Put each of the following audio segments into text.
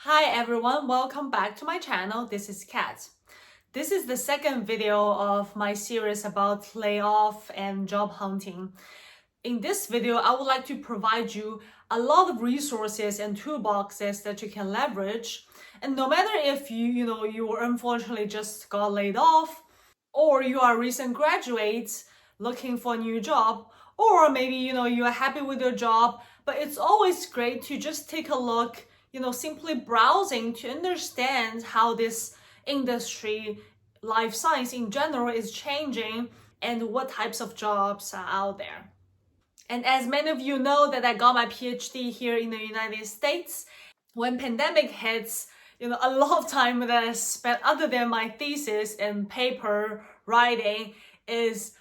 Hi everyone, welcome back to my channel. This is Kat. This is the second video of my series about layoff and job hunting. In this video, I would like to provide you a lot of resources and toolboxes that you can leverage. And no matter if you were unfortunately just got laid off, or you are a recent graduate looking for a new job, or maybe you are happy with your job, but it's always great to just take a look, simply browsing to understand how this industry, life science in general, is changing and what types of jobs are out there. And as many of you know that I got my PhD here in the United States, when pandemic hits, a lot of time that I spent other than my thesis and paper writing is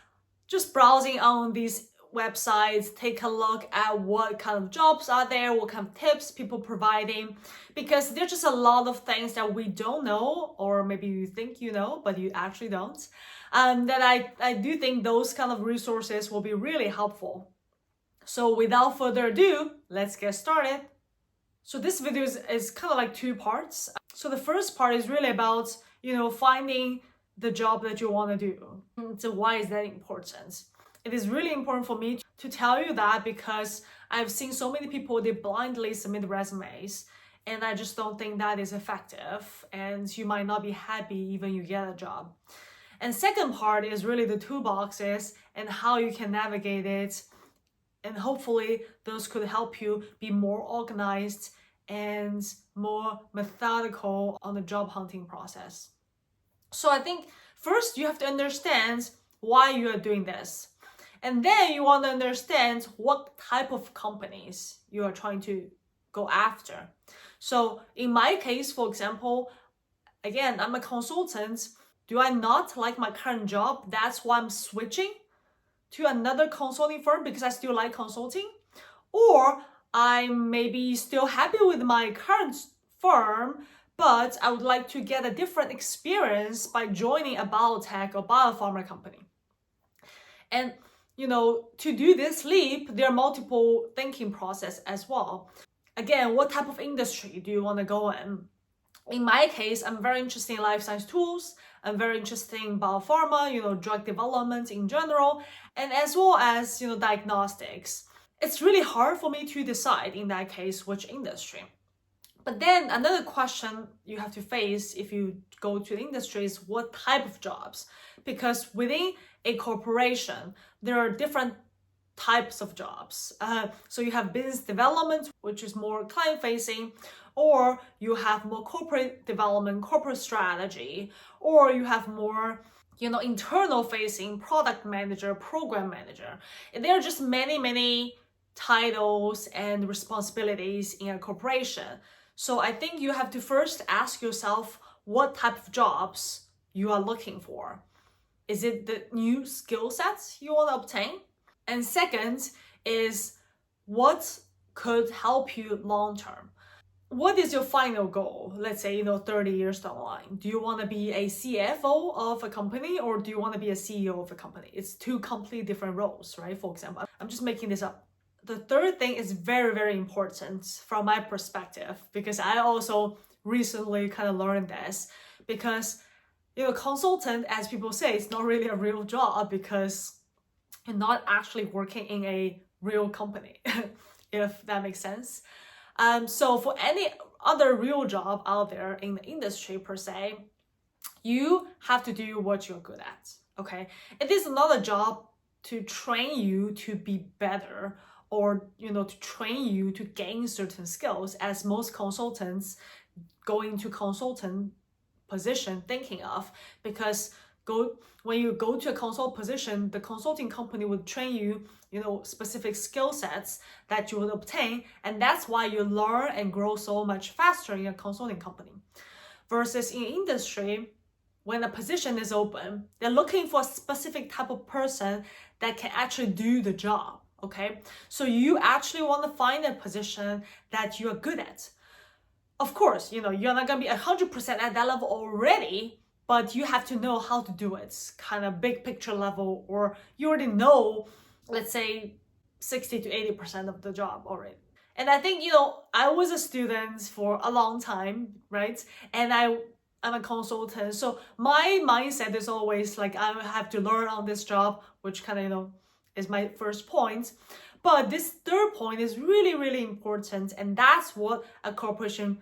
just browsing on these websites, take a look at what kind of jobs are there, what kind of tips people providing, because there's just a lot of things that we don't know, or maybe you think you know, but you actually don't. That I do think those kind of resources will be really helpful. So without further ado, let's get started. So this video is kind of like two parts. So the first part is really about, finding the job that you want to do. So why is that important? It is really important for me to tell you that because I've seen so many people, they blindly submit resumes, and I just don't think that is effective, and you might not be happy even you get a job. And second part is really the toolboxes and how you can navigate it. And hopefully those could help you be more organized and more methodical on the job hunting process. So I think first you have to understand why you are doing this. And then you want to understand what type of companies you are trying to go after. So in my case, for example, again, I'm a consultant. Do I not like my current job? That's why I'm switching to another consulting firm because I still like consulting, or I'm maybe still happy with my current firm, but I would like to get a different experience by joining a biotech or biopharma company. And to do this leap, there are multiple thinking process as well. Again, what type of industry do you want to go in? In my case, I'm very interested in life science tools. I'm very interested in biopharma, drug development in general, and as well as, diagnostics. It's really hard for me to decide in that case which industry. But then another question you have to face if you go to the industry is what type of jobs? Because within a corporation, there are different types of jobs. So you have business development, which is more client-facing, or you have more corporate development, corporate strategy, or you have more, internal-facing product manager, program manager. And there are just many titles and responsibilities in a corporation. So I think you have to first ask yourself what type of jobs you are looking for. Is it the new skill sets you want to obtain? And second is what could help you long term. What is your final goal? Let's say, 30 years down the line. Do you want to be a CFO of a company, or do you want to be a CEO of a company? It's two completely different roles, right? For example, I'm just making this up. The third thing is very important from my perspective, because I also recently kind of learned this, because consultant, as people say, it's not really a real job because you're not actually working in a real company, if that makes sense. So for any other real job out there in the industry per se, you have to do what you're good at, okay? It is not a job to train you to be better, or to train you to gain certain skills, as most consultants go into consultant position thinking of, because when you go to a consult position, the consulting company would train you, specific skill sets that you would obtain, and that's why you learn and grow so much faster in a consulting company. Versus in industry, when a position is open, they're looking for a specific type of person that can actually do the job, okay? So you actually want to find a position that you're good at. Of course, you're not going to be 100% at that level already, but you have to know how to do it, kind of big picture level, or you already know, let's say 60 to 80% of the job already. And I think, I was a student for a long time, right? And I'm a consultant. So my mindset is always like, I have to learn on this job, which kind of, is my first point. But this third point is really, really important. And that's what a corporation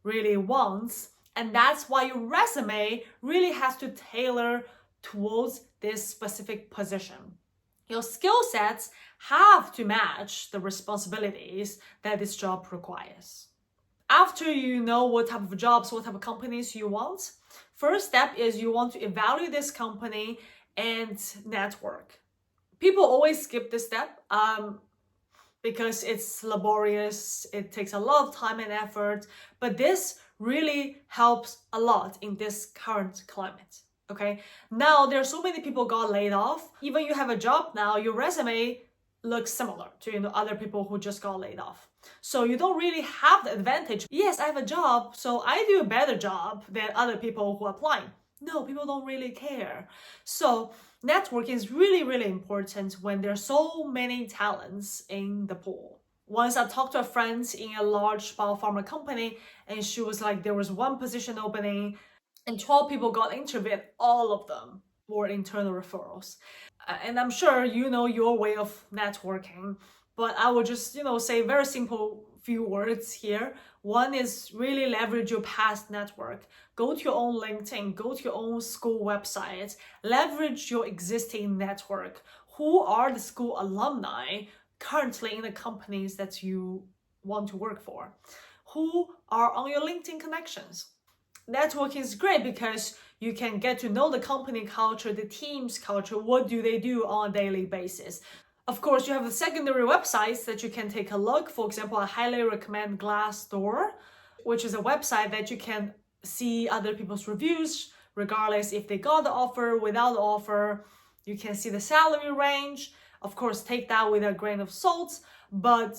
really wants. And that's why your resume really has to tailor towards this specific position. Your skill sets have to match the responsibilities that this job requires. After you know what type of jobs, what type of companies you want, first step is you want to evaluate this company and network. People always skip this step because it's laborious, it takes a lot of time and effort, but this really helps a lot in this current climate. Okay, now there are so many people got laid off. Even you have a job now, your resume looks similar to other people who just got laid off. So you don't really have the advantage. Yes, I have a job, so I do a better job than other people who apply. No, people don't really care. So networking is really, really important when there's so many talents in the pool. Once I talked to a friend in a large biopharma company, and she was like, there was one position opening and 12 people got interviewed. All of them were internal referrals. And I'm sure you know your way of networking, but I will just, say very simple few words here. One is really leverage your past network. Go to your own LinkedIn, go to your own school website, leverage your existing network. Who are the school alumni currently in the companies that you want to work for? Who are on your LinkedIn connections? Networking is great because you can get to know the company culture, the team's culture, what do they do on a daily basis. Of course, you have the secondary websites that you can take a look. For example, I highly recommend Glassdoor, which is a website that you can see other people's reviews, regardless if they got the offer, without the offer. You can see the salary range. Of course, take that with a grain of salt, but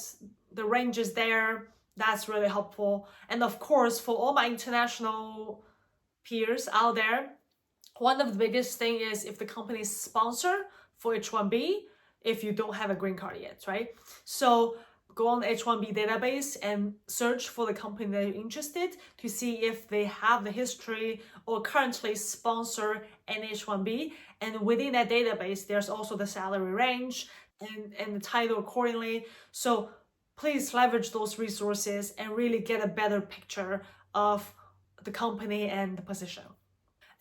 the range is there. That's really helpful. And of course, for all my international peers out there, one of the biggest thing is if the company is sponsor for H1B, if you don't have a green card yet, right? So go on the H1B database and search for the company that you're interested to see if they have the history or currently sponsor an H1B. And within that database, there's also the salary range and the title accordingly. So please leverage those resources and really get a better picture of the company and the position.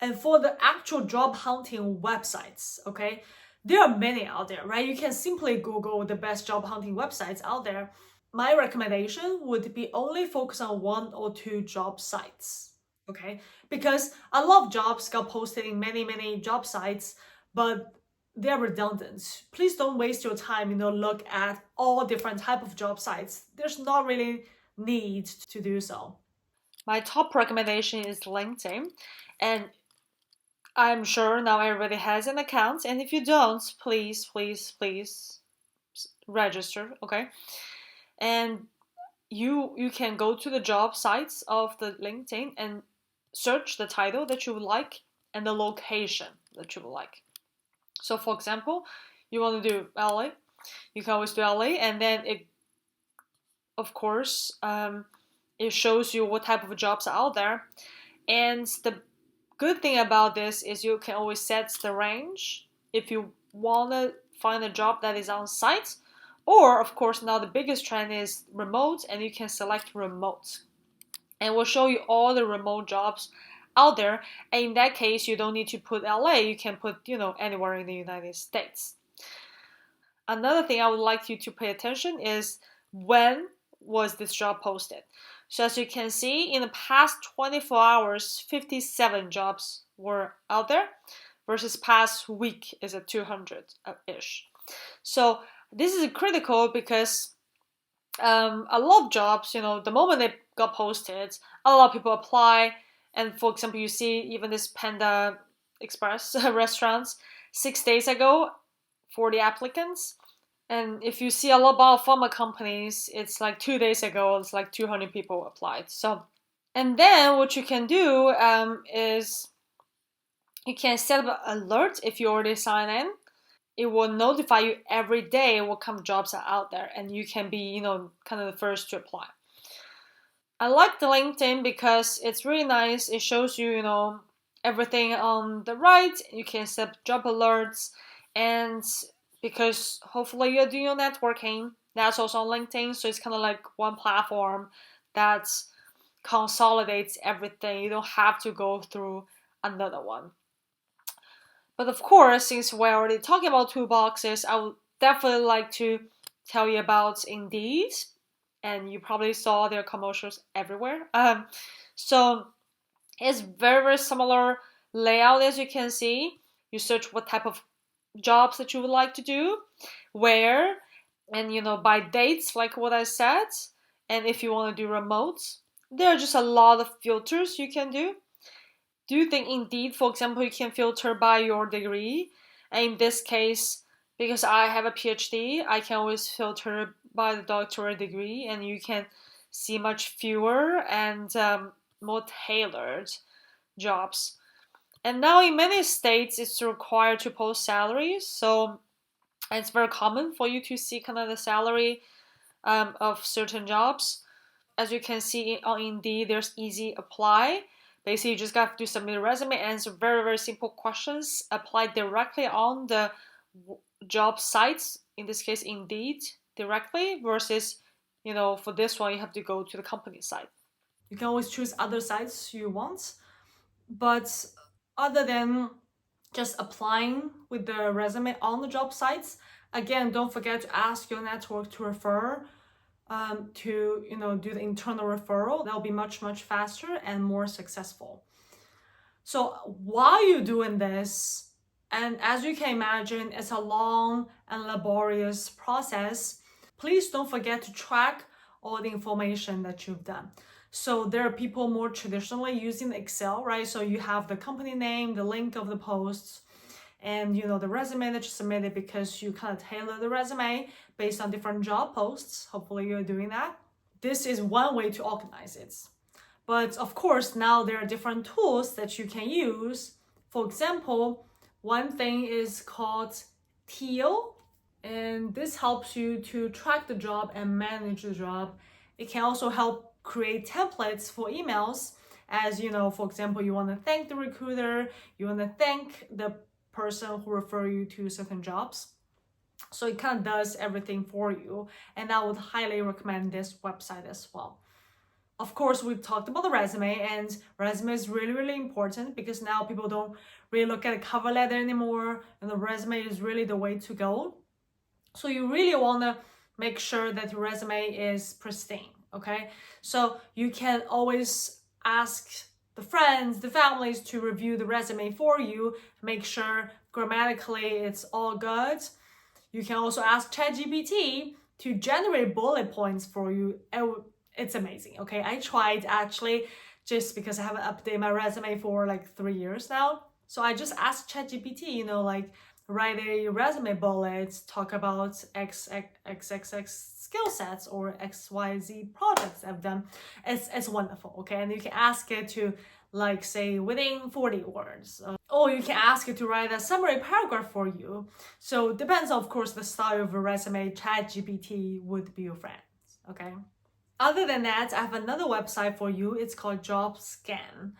And for the actual job hunting websites, okay, there are many out there, right? You can simply Google the best job hunting websites out there. My recommendation would be only focus on one or two job sites, okay? Because a lot of jobs got posted in many, many job sites, but they're redundant. Please don't waste your time, look at all different type of job sites. There's not really need to do so. My top recommendation is LinkedIn, and I'm sure now everybody has an account, and if you don't, please, please, please register, okay? And you can go to the job sites of the LinkedIn and search the title that you would like and the location that you would like. So for example, you want to do LA, you can always do LA, and then it, of course, it shows you what type of jobs are out there. And the good thing about this is you can always set the range if you want to find a job that is on site, or of course now the biggest trend is remote, and you can select remote, and we'll show you all the remote jobs out there. And in that case, you don't need to put LA, you can put anywhere in the United States. Another thing I would like you to pay attention is when was this job posted. So as you can see, in the past 24 hours, 57 jobs were out there versus past week is at 200-ish. So this is critical because a lot of jobs, the moment they got posted, a lot of people apply. And for example, you see even this Panda Express restaurants, 6 days ago, 40 applicants. And if you see a lot of pharma companies, it's like 2 days ago, it's like 200 people applied. So, and then what you can do is you can set up an alert if you already sign in. it will notify you every day what kind of jobs are out there, and you can be, kind of the first to apply. I like the LinkedIn because it's really nice. It shows you, everything on the right. You can set job alerts, and because hopefully you're doing your networking, that's also on LinkedIn. So it's kind of like one platform that consolidates everything. You don't have to go through another one. But of course, since we're already talking about toolboxes, I would definitely like to tell you about Indeed. And you probably saw their commercials everywhere. So it's very, very similar layout as you can see. You search what type of jobs that you would like to do, where, and by dates, like what I said. And if you want to do remote, there are just a lot of filters you can do. Do you think Indeed, for example, you can filter by your degree? And in this case, because I have a PhD, I can always filter by the doctorate degree, and you can see much fewer and more tailored jobs. And now in many states, it's required to post salaries, so it's very common for you to see kind of the salary of certain jobs. As you can see on Indeed, there's easy apply. Basically, you just got to submit a resume, answer very, very simple questions, apply directly on the job sites, in this case, Indeed, directly, versus, for this one, you have to go to the company site. You can always choose other sites you want, but other than just applying with the resume on the job sites, again, don't forget to ask your network to refer, to do the internal referral. That'll be much, much faster and more successful. So while you're doing this, and as you can imagine, it's a long and laborious process, please don't forget to track all the information that you've done. So there are people more traditionally using Excel, right? So you have the company name, the link of the posts, and the resume that you submitted, because you kind of tailor the resume based on different job posts. Hopefully you're doing that. This is one way to organize it. But of course, now there are different tools that you can use. For example, one thing is called Teal, and this helps you to track the job and manage the job. It can also help create templates for emails, as for example, you want to thank the recruiter, you want to thank the person who refer you to certain jobs. So it kind of does everything for you, and I would highly recommend this website as well. Of course, we've talked about the resume, and resume is really, really important because now people don't really look at a cover letter anymore, and the resume is really the way to go. So you really want to make sure that your resume is pristine, okay? So you can always ask the friends, the families to review the resume for you, make sure grammatically it's all good. You can also ask ChatGPT to generate bullet points for you. It's amazing, okay? I tried actually, just because I haven't updated my resume for like 3 years now. So I just asked ChatGPT, like write a resume bullet, talk about XXX skill sets or XYZ projects I've done. It's wonderful, okay? And you can ask it to like say within 40 words. Or you can ask it to write a summary paragraph for you. So it depends, of course, the style of a resume. ChatGPT would be your friend, okay? Other than that, I have another website for you. It's called JobScan.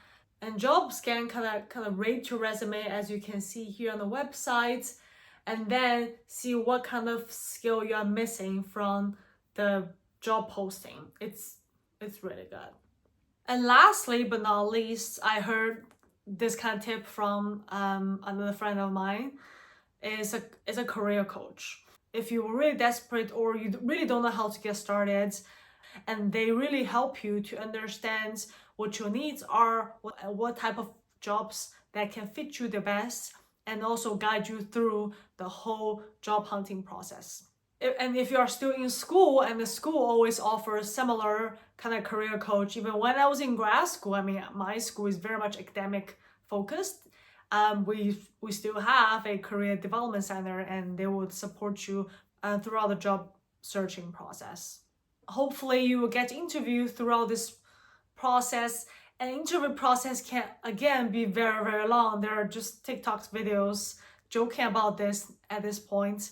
And JobScan kind of rate your resume, as you can see here on the website, and then see what kind of skill you are missing from the job posting. It's really good. And lastly, but not least, I heard this kind of tip from another friend of mine, is a career coach. If you're really desperate or you really don't know how to get started, and they really help you to understand what your needs are, what type of jobs that can fit you the best, and also guide you through the whole job hunting process. And if you are still in school, and the school always offers similar kind of career coach, even when I was in grad school, I mean, my school is very much academic focused. We still have a career development center, and they would support you throughout the job searching process. Hopefully you will get interviewed throughout this process. An interview process can again be very, very long. There are just TikTok videos joking about this at this point.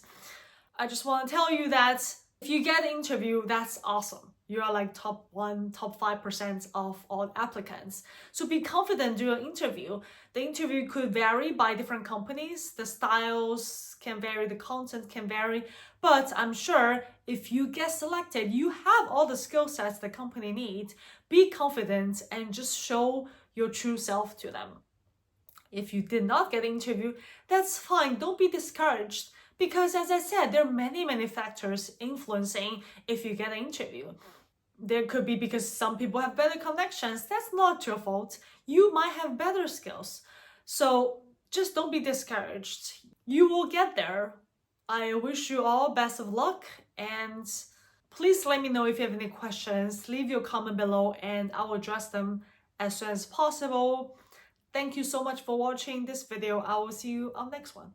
I just want to tell you that if you get an interview, that's awesome. You are like top 1, top 5% of all applicants. So be confident during an interview. The interview could vary by different companies. The styles can vary, the content can vary. But I'm sure if you get selected, you have all the skill sets the company needs. Be confident and just show your true self to them. If you did not get an interview, that's fine. Don't be discouraged. Because as I said, there are many factors influencing if you get an interview. There could be because some people have better connections. That's not your fault. You might have better skills. So just don't be discouraged. You will get there. I wish you all best of luck, and please let me know if you have any questions. Leave your comment below and I will address them as soon as possible. Thank you so much for watching this video. I will see you on the next one.